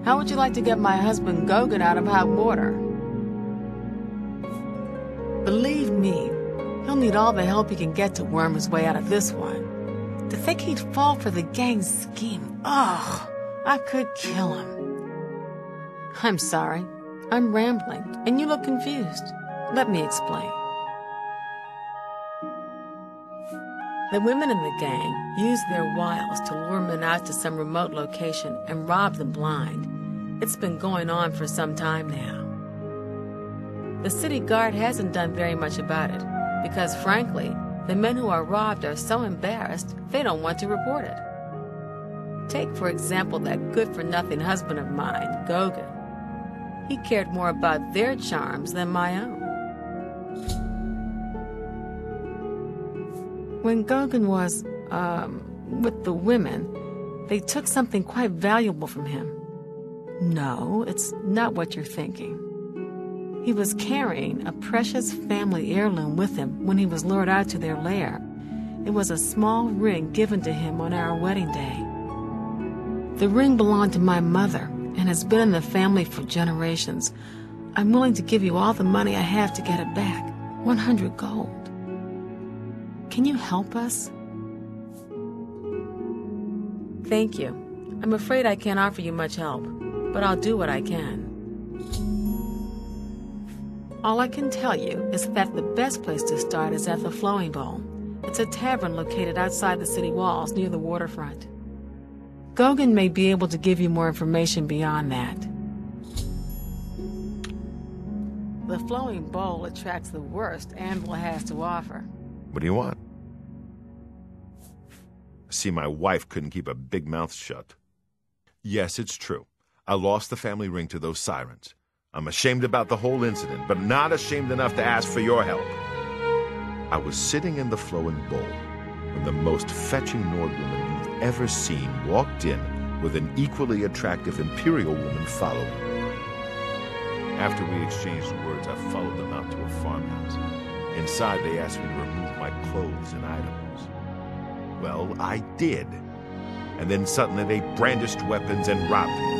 How would you like to get my husband Gogan out of hot water? Believe me, he'll need all the help he can get to worm his way out of this one. To think he'd fall for the gang's scheme, ugh, I could kill him. I'm sorry, I'm rambling, and you look confused. Let me explain. The women in the gang use their wiles to lure men out to some remote location and rob them blind. It's been going on for some time now. The city guard hasn't done very much about it because, frankly, the men who are robbed are so embarrassed they don't want to report it. Take, for example, that good-for-nothing husband of mine, Gogan. He cared more about their charms than my own. When Gogan was, with the women, they took something quite valuable from him. No, it's not what you're thinking. He was carrying a precious family heirloom with him when he was lured out to their lair. It was a small ring given to him on our wedding day. The ring belonged to my mother and has been in the family for generations. I'm willing to give you all the money I have to get it back, 100 gold. Can you help us? Thank you. I'm afraid I can't offer you much help, but I'll do what I can. All I can tell you is that the best place to start is at the Flowing Bowl. It's a tavern located outside the city walls near the waterfront. Gogan may be able to give you more information beyond that. The Flowing Bowl attracts the worst Anvil has to offer. What do you want? See, my wife couldn't keep a big mouth shut. Yes, it's true. I lost the family ring to those Sirens. I'm ashamed about the whole incident, but not ashamed enough to ask for your help. I was sitting in the Flowing Bowl when the most fetching Nordwoman you've ever seen walked in with an equally attractive Imperial woman following. After we exchanged words, I followed them out to a farmhouse. Inside, they asked me to remove my clothes and items. Well, I did. And then suddenly they brandished weapons and robbed me.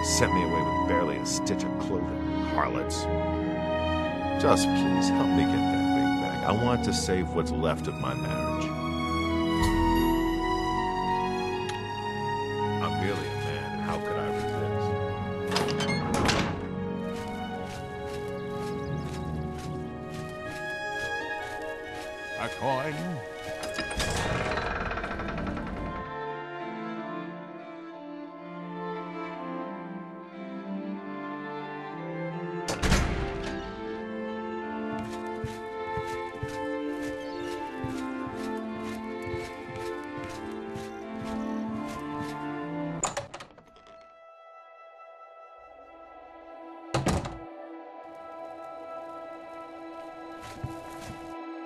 Sent me away with barely a stitch of clothing, harlots. Just please help me get that ring back. I want to save what's left of my marriage. I'm merely a man. How could I resist? A coin?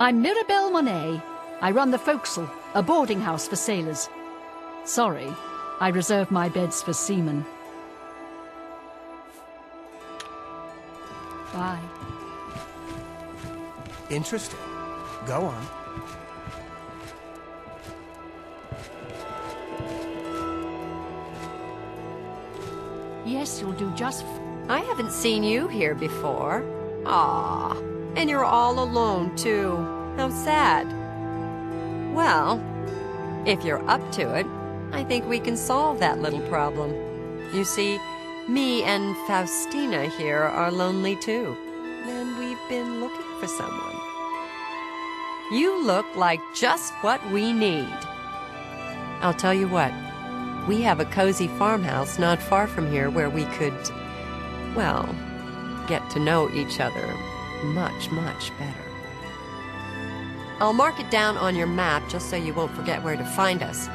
I'm Mirabelle Monet. I run the forecastle, a boarding house for sailors. Sorry, I reserve my beds for seamen. Bye. Interesting. Go on. Yes, you'll do just I haven't seen you here before. Aw, and you're all alone, too. How sad. Well, if you're up to it, I think we can solve that little problem. You see, me and Faustina here are lonely, too. And we've been looking for someone. You look like just what we need. I'll tell you what. We have a cozy farmhouse not far from here where we could, well, get to know each other much, much better. I'll mark it down on your map just so you won't forget where to find us.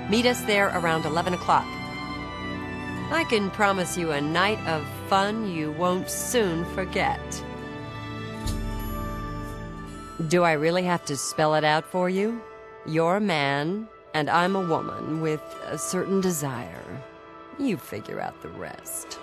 Meet us there around 11 o'clock. I can promise you a night of fun you won't soon forget. Do I really have to spell it out for you? You're a man, and I'm a woman with a certain desire. You figure out the rest.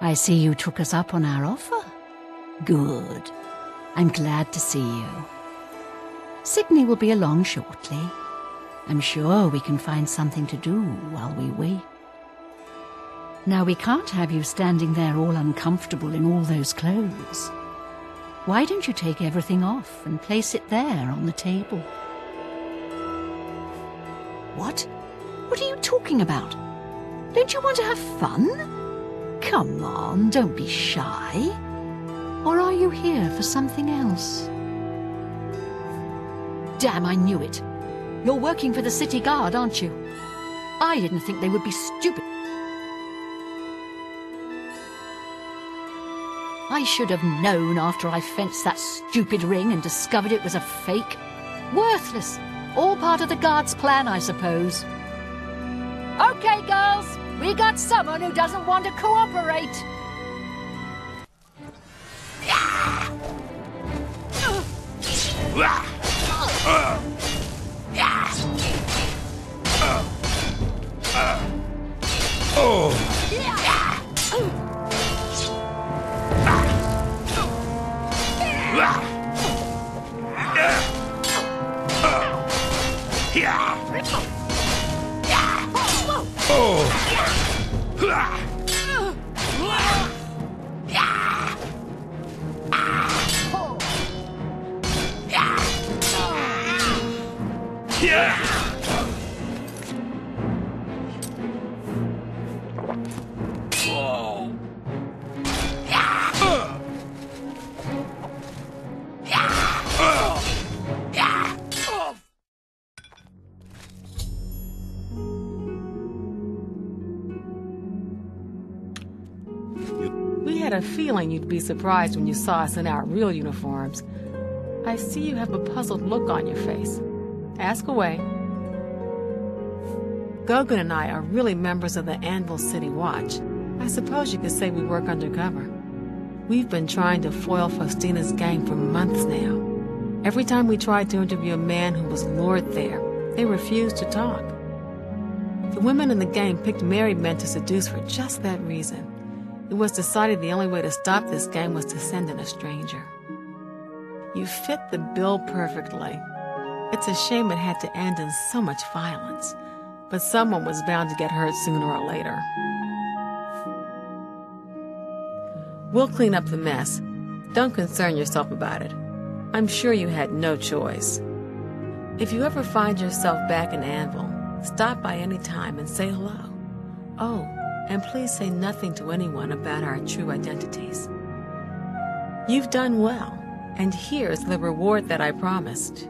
I see you took us up on our offer. Good. I'm glad to see you. Sydney will be along shortly. I'm sure we can find something to do while we wait. Now, we can't have you standing there all uncomfortable in all those clothes. Why don't you take everything off and place it there on the table? What? What are you talking about? Don't you want to have fun? Come on, don't be shy. Or are you here for something else? Damn, I knew it. You're working for the city guard, aren't you? I didn't think they would be stupid. I should have known after I fenced that stupid ring and discovered it was a fake. Worthless. All part of the guard's plan, I suppose. Okay, girls. We got someone who doesn't want to cooperate. We had a feeling you'd be surprised when you saw us in our real uniforms. I see you have a puzzled look on your face. Ask away. Gogan and I are really members of the Anvil City Watch. I suppose you could say we work undercover. We've been trying to foil Faustina's gang for months now. Every time we tried to interview a man who was lured there, they refused to talk. The women in the gang picked married men to seduce for just that reason. It was decided the only way to stop this gang was to send in a stranger. You fit the bill perfectly. It's a shame it had to end in so much violence, but someone was bound to get hurt sooner or later. We'll clean up the mess. Don't concern yourself about it. I'm sure you had no choice. If you ever find yourself back in Anvil, stop by any time and say hello. Oh, and please say nothing to anyone about our true identities. You've done well, and here's the reward that I promised.